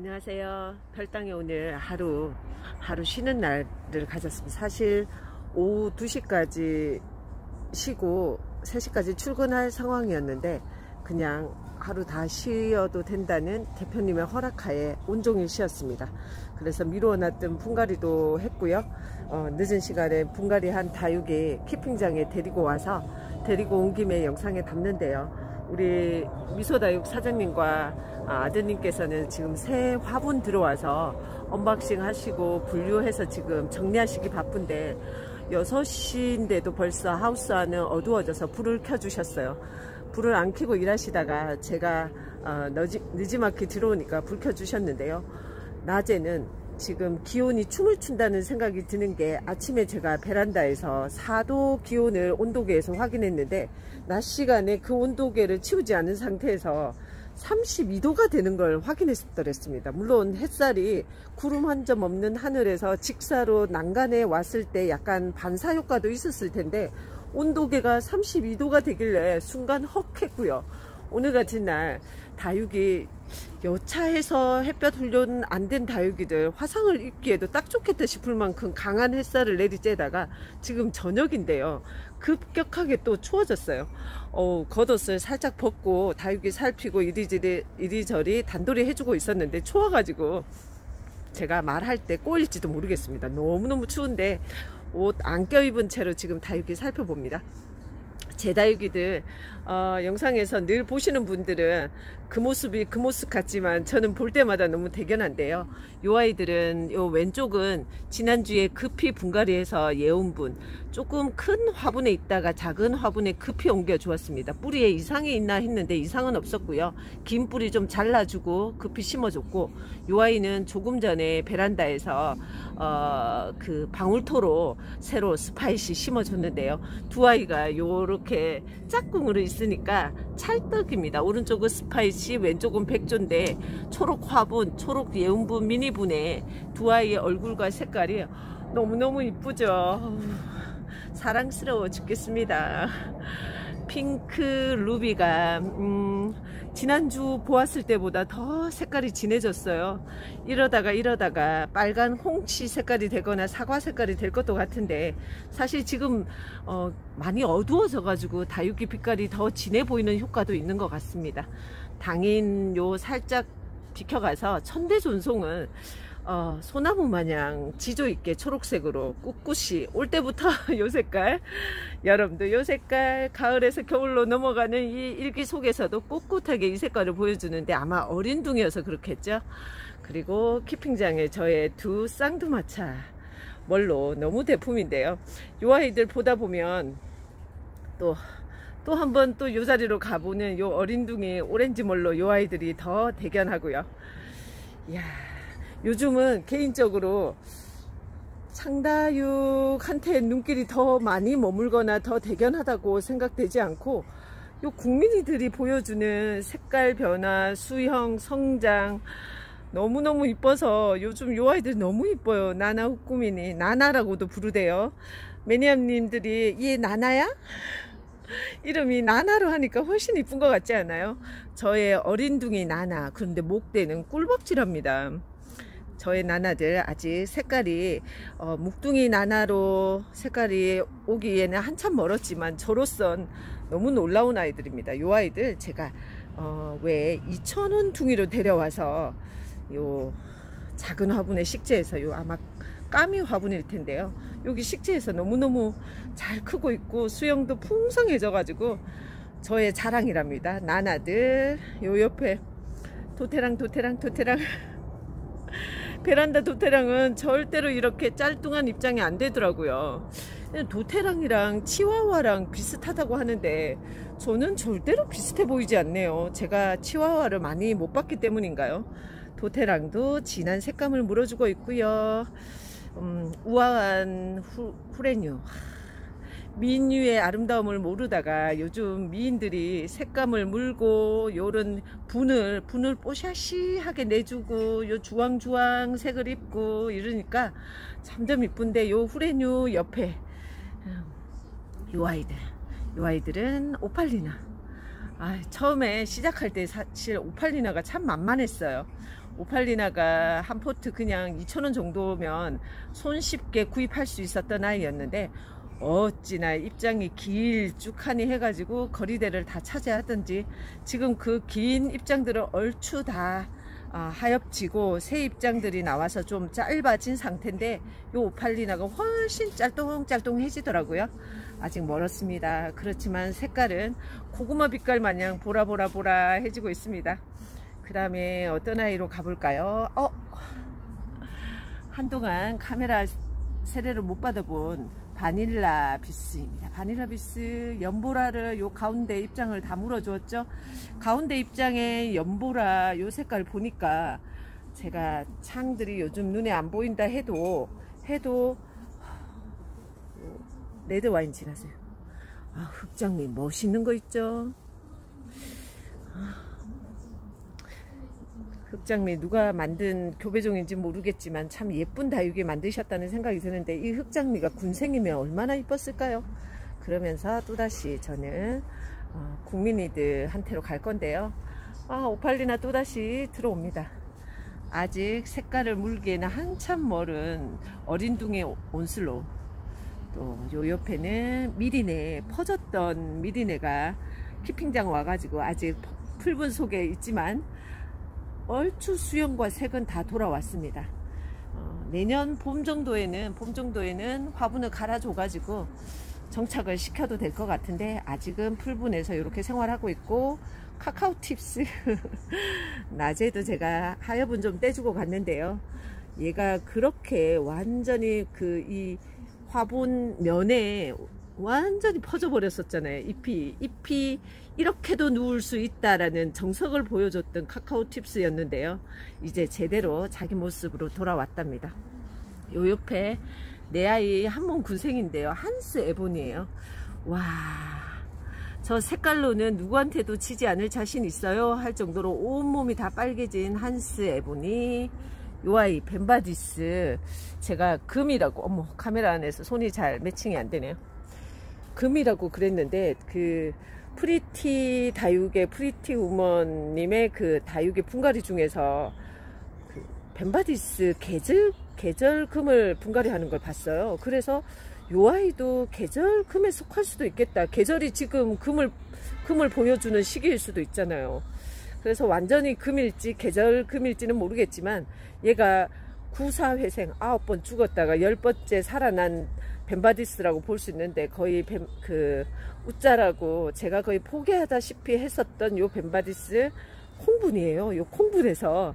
안녕하세요. 별땅에 오늘 하루 쉬는 날을 가졌습니다. 사실 오후 2시까지 쉬고 3시까지 출근할 상황이었는데 그냥 하루 다 쉬어도 된다는 대표님의 허락하에 온종일 쉬었습니다. 그래서 미루어놨던 분갈이도 했고요. 늦은 시간에 분갈이 한 다육이 키핑장에 데리고 와서 데리고 온 김에 영상에 담는데요. 우리 미소다육 사장님과 아드님께서는 지금 새 화분 들어와서 언박싱 하시고 분류해서 지금 정리하시기 바쁜데 6시인데도 벌써 하우스 안은 어두워져서 불을 켜주셨어요. 불을 안 켜고 일하시다가 제가 늦지막히 들어오니까 불 켜주셨는데요. 낮에는 지금 기온이 춤을 춘다는 생각이 드는 게 아침에 제가 베란다에서 4도 기온을 온도계에서 확인했는데 낮 시간에 그 온도계를 치우지 않은 상태에서 32도가 되는 걸 확인했더랬습니다. 물론 햇살이 구름 한 점 없는 하늘에서 직사로 난간에 왔을 때 약간 반사 효과도 있었을 텐데 온도계가 32도가 되길래 순간 헉 했고요. 오늘 같은 날 다육이 여차해서 햇볕 훈련 안 된 다육이들 화상을 입기에도 딱 좋겠다 싶을 만큼 강한 햇살을 내리쬐다가 지금 저녁인데요. 급격하게 또 추워졌어요. 겉옷을 살짝 벗고 다육이 살피고 이리저리 단돌이 해주고 있었는데 추워가지고 제가 말할 때 꼬일지도 모르겠습니다. 너무너무 추운데 옷 안 껴입은 채로 지금 다육이 살펴봅니다. 제 다육이들 영상에서 늘 보시는 분들은 그 모습이 그 모습 같지만 저는 볼 때마다 너무 대견한데요. 요 아이들은 요 왼쪽은 지난주에 급히 분갈이해서 예온분 조금 큰 화분에 있다가 작은 화분에 급히 옮겨 주었습니다. 뿌리에 이상이 있나 했는데 이상은 없었고요. 긴 뿌리 좀 잘라주고 급히 심어줬고, 요 아이는 조금 전에 베란다에서 그 방울토로 새로 스파이시 심어줬는데요. 두 아이가 요렇게 짝꿍으로 있으니까 찰떡입니다. 오른쪽은 스파이시, 왼쪽은 백조인데 초록 화분, 초록 예온분 미니분에 두 아이의 얼굴과 색깔이 너무너무 이쁘죠. 사랑스러워 죽겠습니다. 핑크 루비가 지난주 보았을 때보다 더 색깔이 진해졌어요. 이러다가 빨간 홍치 색깔이 되거나 사과 색깔이 될 것도 같은데 사실 지금 많이 어두워져 가지고 다육이 빛깔이 더 진해 보이는 효과도 있는 것 같습니다. 당인 요 살짝 비켜가서 천대존송은 소나무 마냥 지조 있게 초록색으로 꿋꿋이 올 때부터 요 색깔, 여러분도 요 색깔, 가을에서 겨울로 넘어가는 이 일기 속에서도 꿋꿋하게 이 색깔을 보여주는데 아마 어린 둥이어서 그렇겠죠. 그리고 키핑장에 저의 두 쌍두마차 멀로 너무 대품인데요. 요 아이들 보다 보면 또 한번 또 요 자리로 가보는 요 어린둥이 오렌지 멀로 요 아이들이 더 대견하고요. 이야, 요즘은 개인적으로 창다육한테 눈길이 더 많이 머물거나 더 대견하다고 생각되지 않고 요 국민이들이 보여주는 색깔 변화, 수형, 성장 너무너무 이뻐서 요즘 요 아이들 너무 이뻐요. 나나 후꾸미니, 나나라고도 부르대요. 매니아님들이 얘 나나야? 이름이 나나로 하니까 훨씬 이쁜 것 같지 않아요? 저의 어린둥이 나나, 그런데 목대는 꿀벅질합니다. 저의 나나들 아직 색깔이 묵둥이 나나로 색깔이 오기에는 한참 멀었지만 저로선 너무 놀라운 아이들입니다. 요 아이들 제가 왜 2,000원 둥이로 데려와서 요 작은 화분에 식재해서 요 아마 까미 화분일 텐데요. 여기 식재해서 너무너무 잘 크고 있고 수영도 풍성해져 가지고 저의 자랑이랍니다. 나나들. 요 옆에 도테랑 베란다 도테랑은 절대로 이렇게 짤뚱한 입장이 안 되더라고요. 도테랑이랑 치와와랑 비슷하다고 하는데 저는 절대로 비슷해 보이지 않네요. 제가 치와와를 많이 못 봤기 때문인가요? 도테랑도 진한 색감을 물어주고 있고요. 우아한 후레뉴, 미인류의 아름다움을 모르다가 요즘 미인들이 색감을 물고 요런 분을 뽀샤시하게 내주고 요 주황주황 색을 입고 이러니까 점점 이쁜데 요 후레뉴 옆에 요 아이들은 오팔리나. 처음에 시작할 때 사실 오팔리나가 참 만만했어요. 오팔리나가 한 포트 그냥 2,000원 정도면 손쉽게 구입할 수 있었던 아이였는데 어찌나 입장이 길쭉하니 해가지고 거리대를 다 차지하던지 지금 그 긴 입장들은 얼추 다 하엽지고 새 입장들이 나와서 좀 짧아진 상태인데 요 오팔리나가 훨씬 짤똥짤똥해지더라고요. 아직 멀었습니다. 그렇지만 색깔은 고구마 빛깔 마냥 보라보라 해지고 있습니다. 그 다음에 어떤 아이로 가볼까요? 한동안 카메라 세례를 못 받아본 바닐라 비스입니다. 바닐라 비스 연보라를 요 가운데 입장을 다 물어주었죠. 가운데 입장에 연보라 요 색깔 보니까 제가 창들이 요즘 눈에 안 보인다 해도 레드 와인 지나세요. 흑장미 멋있는 거 있죠. 흑장미 누가 만든 교배종인지 모르겠지만 참 예쁜 다육이 만드셨다는 생각이 드는데 이 흑장미가 군생이면 얼마나 이뻤을까요? 그러면서 또다시 저는 국민이들한테로 갈 건데요. 오팔리나 또다시 들어옵니다. 아직 색깔을 물기에는 한참 멀은 어린둥이 온슬로우, 또 요 옆에는 미리네, 퍼졌던 미리네가 키핑장 와가지고 아직 풀분 속에 있지만 얼추 수영과 색은 다 돌아왔습니다. 내년 봄 정도에는 화분을 갈아줘 가지고 정착을 시켜도 될 것 같은데 아직은 풀분에서 이렇게 생활하고 있고 카카오 팁스 낮에도 제가 하엽은 좀 떼주고 갔는데요. 얘가 그렇게 완전히 이 화분 면에 완전히 퍼져 버렸었잖아요. 잎이 이렇게도 누울 수 있다라는 정석을 보여줬던 카카오 팁스였는데요. 이제 제대로 자기 모습으로 돌아왔답니다. 요 옆에 내 아이 한몸 군생인데요. 한스 에본이에요. 와, 저 색깔로는 누구한테도 지지 않을 자신 있어요 할 정도로 온몸이 다 빨개진 한스 에본이. 요 아이 벤바디스, 제가 금이라고, 어머 카메라 안에서 손이 잘 매칭이 안 되네요. 금이라고 그랬는데 그 프리티 다육의 프리티 우먼님의 그 다육의 분갈이 중에서 그 벤바디스 계절 금을 분갈이 하는 걸 봤어요. 그래서 요 아이도 계절 금에 속할 수도 있겠다. 계절이 지금 금을 보여주는 시기일 수도 있잖아요. 그래서 완전히 금일지 계절 금일지는 모르겠지만 얘가 구사회생 9번 죽었다가 10번째 살아난 벤바디스라고 볼 수 있는데 거의 우짜라고 제가 거의 포기하다시피 했었던 요 벤바디스 콩분이에요. 요 콩분에서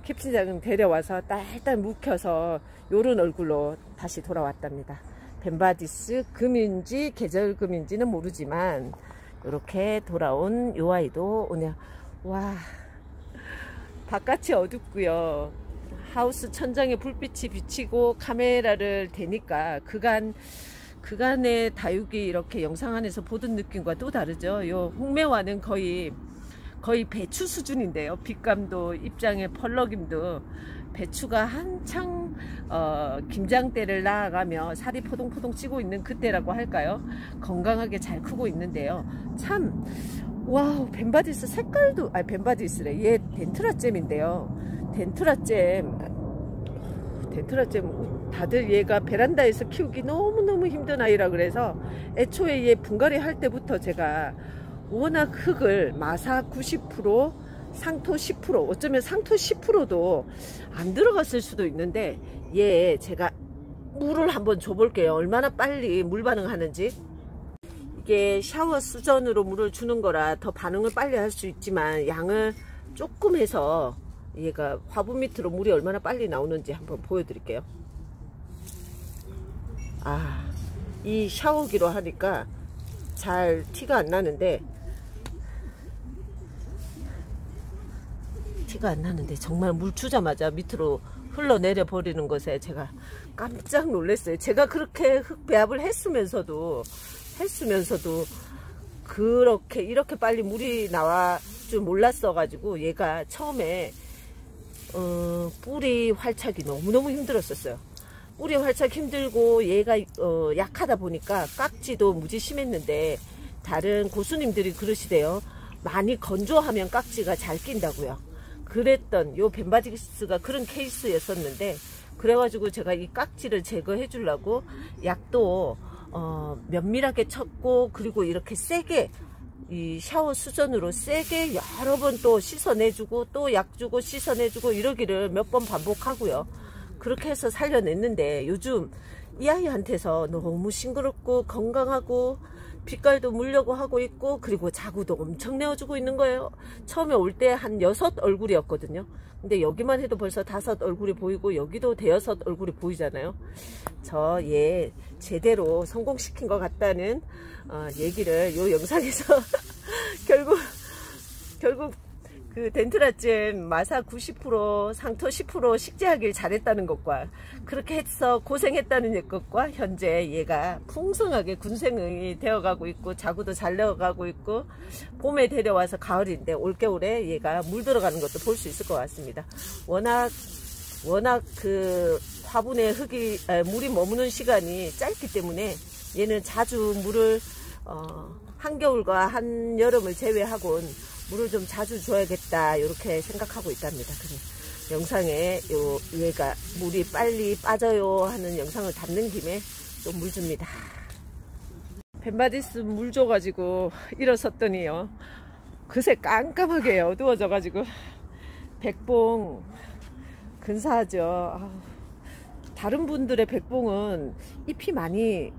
캡신장 데려와서 딸딸 묵혀서 요런 얼굴로 다시 돌아왔답니다. 벤바디스 금인지 계절금인지는 모르지만 이렇게 돌아온 요 아이도 오늘 와, 바깥이 어둡고요. 하우스 천장에 불빛이 비치고 카메라를 대니까 그간의 다육이 이렇게 영상 안에서 보던 느낌과 또 다르죠. 요 홍매화는 거의 배추 수준인데요. 빛감도 입장의 펄럭임도 배추가 한창 김장대를 나아가며 살이 포동포동 찌고 있는 그때라고 할까요? 건강하게 잘 크고 있는데요. 참 와우, 벤바디스 색깔도 벤바디스래. 얘 덴트라잼인데요. 덴트라잼 다들 얘가 베란다에서 키우기 너무너무 힘든 아이라 그래서 애초에 얘 분갈이 할 때부터 제가 워낙 흙을 마사 90% 상토 10% 어쩌면 상토 10%도 안 들어갔을 수도 있는데 얘 제가 물을 한번 줘볼게요. 얼마나 빨리 물 반응하는지. 이게 샤워 수전으로 물을 주는 거라 더 반응을 빨리 할 수 있지만 양을 조금 해서 얘가 화분 밑으로 물이 얼마나 빨리 나오는지 한번 보여드릴게요. 이 샤워기로 하니까 잘 티가 안 나는데 정말 물 주자마자 밑으로 흘러내려 버리는 것에 제가 깜짝 놀랐어요. 제가 그렇게 흙 배합을 했으면서도 이렇게 빨리 물이 나와 줄 몰랐어 가지고 얘가 처음에 뿌리 활착이 너무너무 힘들었었어요. 뿌리 활착 힘들고 얘가 약하다 보니까 깍지도 무지 심했는데 다른 고수님들이 그러시대요. 많이 건조하면 깍지가 잘 낀다고요. 그랬던 요 벤바디스가 그런 케이스였었는데, 그래가지고 제가 이 깍지를 제거해 주려고 약도 면밀하게 쳤고, 그리고 이렇게 세게 이 샤워 수전으로 세게 여러 번 또 씻어내주고 또 약 주고 씻어내주고 이러기를 몇 번 반복하고요. 그렇게 해서 살려냈는데, 요즘 이 아이한테서 너무 싱그럽고 건강하고 빛깔도 물려고 하고 있고, 그리고 자구도 엄청 내어주고 있는 거예요. 처음에 올 때 한 6 얼굴이었거든요. 근데 여기만 해도 벌써 5 얼굴이 보이고, 여기도 5 얼굴이 보이잖아요. 저 얘 제대로 성공시킨 것 같다는 얘기를 요 영상에서 결국 그 덴트라젠 마사 90%, 상토 10% 식재하길 잘했다는 것과, 그렇게 해서 고생했다는 것과, 현재 얘가 풍성하게 군생이 되어가고 있고, 자구도 잘 내어가고 있고, 봄에 데려와서 가을인데 올겨울에 얘가 물 들어가는 것도 볼 수 있을 것 같습니다. 워낙 그 화분에 물이 머무는 시간이 짧기 때문에 얘는 자주 물을 한겨울과 한여름을 제외하고는 물을 좀 자주 줘야겠다, 이렇게 생각하고 있답니다. 그래, 영상에 얘가 물이 빨리 빠져요 하는 영상을 담는 김에 또 물 줍니다. 벤바디스 물 줘가지고 일어섰더니요, 그새 깜깜하게 어두워져 가지고 백봉 근사하죠. 다른 분들의 백봉은 잎이 많이,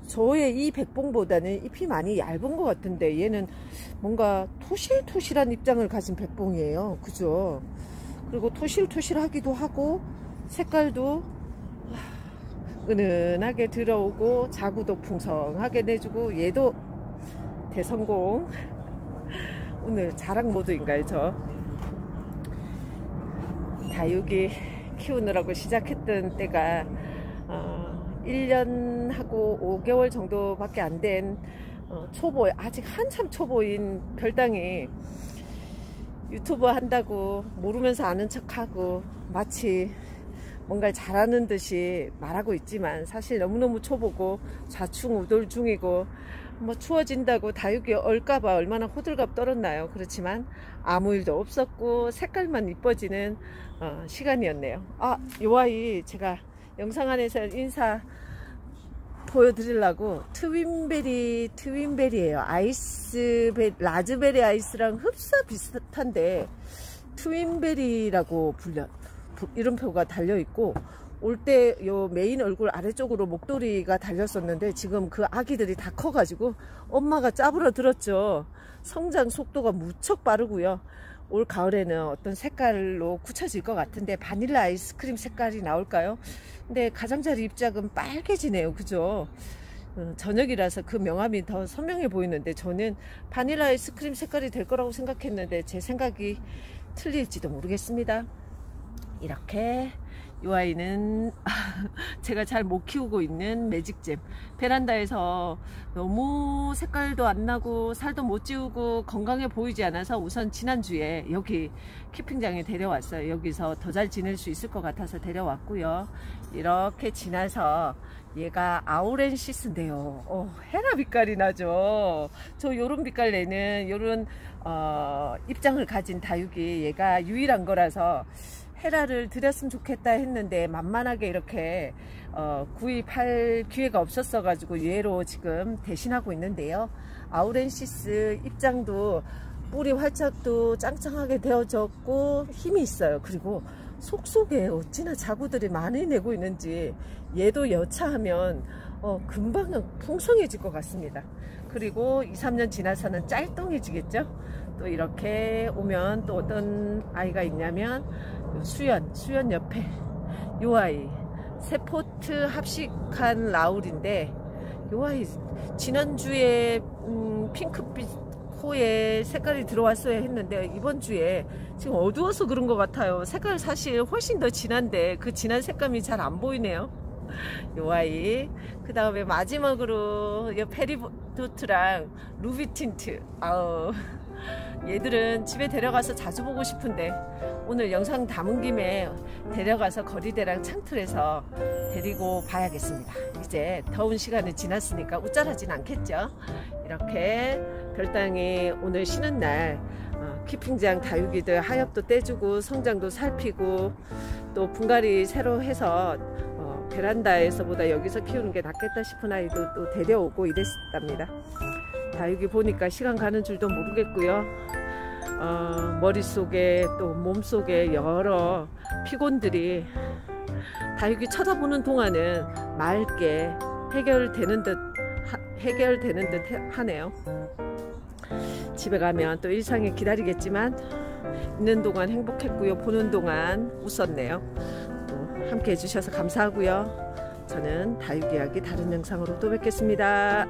저의 이 백봉보다는 잎이 많이 얇은 것 같은데, 얘는 뭔가 토실토실한 입장을 가진 백봉이에요. 그죠? 그리고 토실토실하기도 하고, 색깔도 은은하게 들어오고, 자구도 풍성하게 내주고, 얘도 대성공. 오늘 자랑 모드인가요, 저? 다육이 키우느라고 시작했던 때가 1년하고 5개월 정도밖에 안 된 초보, 아직 한참 초보인 별당이 유튜브 한다고 모르면서 아는 척하고 마치 뭔가를 잘하는 듯이 말하고 있지만, 사실 너무너무 초보고 좌충우돌 중이고, 뭐 추워진다고 다육이 얼까봐 얼마나 호들갑 떨었나요. 그렇지만 아무 일도 없었고 색깔만 이뻐지는 시간이었네요. 요 아이 제가 영상 안에서 인사 보여드리려고 트윈베리예요. 라즈베리 아이스랑 흡사 비슷한데 트윈베리라고 이름표가 달려있고, 올 때 요 메인 얼굴 아래쪽으로 목도리가 달렸었는데, 지금 그 아기들이 다 커가지고 엄마가 짜부러 들었죠. 성장 속도가 무척 빠르고요. 올 가을에는 어떤 색깔로 굳혀질 것 같은데, 바닐라 아이스크림 색깔이 나올까요? 근데 가장자리 입장은 빨개지네요. 그죠? 저녁이라서 그 명암이 더 선명해 보이는데, 저는 바닐라 아이스크림 색깔이 될 거라고 생각했는데 제 생각이 틀릴지도 모르겠습니다. 이렇게 이 아이는 제가 잘 못 키우고 있는 매직잼, 베란다에서 너무 색깔도 안 나고 살도 못 찌우고 건강해 보이지 않아서 우선 지난주에 여기 키핑장에 데려왔어요. 여기서 더 잘 지낼 수 있을 것 같아서 데려왔고요. 이렇게 지나서 얘가 아우렌시스인데요. 헤라 빛깔이 나죠. 저 요런 빛깔 내는 요런 입장을 가진 다육이 얘가 유일한 거라서 헤라를 드렸으면 좋겠다 했는데, 만만하게 이렇게 구입할 기회가 없었어 가지고 얘로 지금 대신하고 있는데요. 아우렌시스 입장도 뿌리 활착도 짱짱하게 되어졌고 힘이 있어요. 그리고 속속에 어찌나 자구들이 많이 내고 있는지, 얘도 여차하면 금방 풍성해질 것 같습니다. 그리고 2, 3년 지나서는 짤뚱해지겠죠. 또 이렇게 오면 또 어떤 아이가 있냐면 수연 옆에 요 아이 세포트 합식한 라울인데, 요 아이 지난주에 핑크빛 코에 색깔이 들어왔어야 했는데 이번 주에 지금 어두워서 그런 것 같아요. 색깔 사실 훨씬 더 진한데 그 진한 색감이 잘 안 보이네요. 요 아이, 그 다음에 마지막으로 요 페리도트랑 루비 틴트. 얘들은 집에 데려가서 자주 보고 싶은데, 오늘 영상 담은 김에 데려가서 거리대랑 창틀에서 데리고 봐야겠습니다. 이제 더운 시간이 지났으니까 웃잘하진 않겠죠. 이렇게 별당이 오늘 쉬는 날 키핑장 다육이들 하엽도 떼주고 성장도 살피고 또 분갈이 새로 해서 베란다에서보다 여기서 키우는 게 낫겠다 싶은 아이도 또 데려오고 이랬답니다. 다육이 보니까 시간 가는 줄도 모르겠고요. 머릿속에 또 몸속에 여러 피곤들이 다육이 쳐다보는 동안은 맑게 해결되는 듯 하네요. 집에 가면 또 일상이 기다리겠지만 있는 동안 행복했고요. 보는 동안 웃었네요. 또 함께 해주셔서 감사하고요. 저는 다육이 이야기 다른 영상으로 또 뵙겠습니다.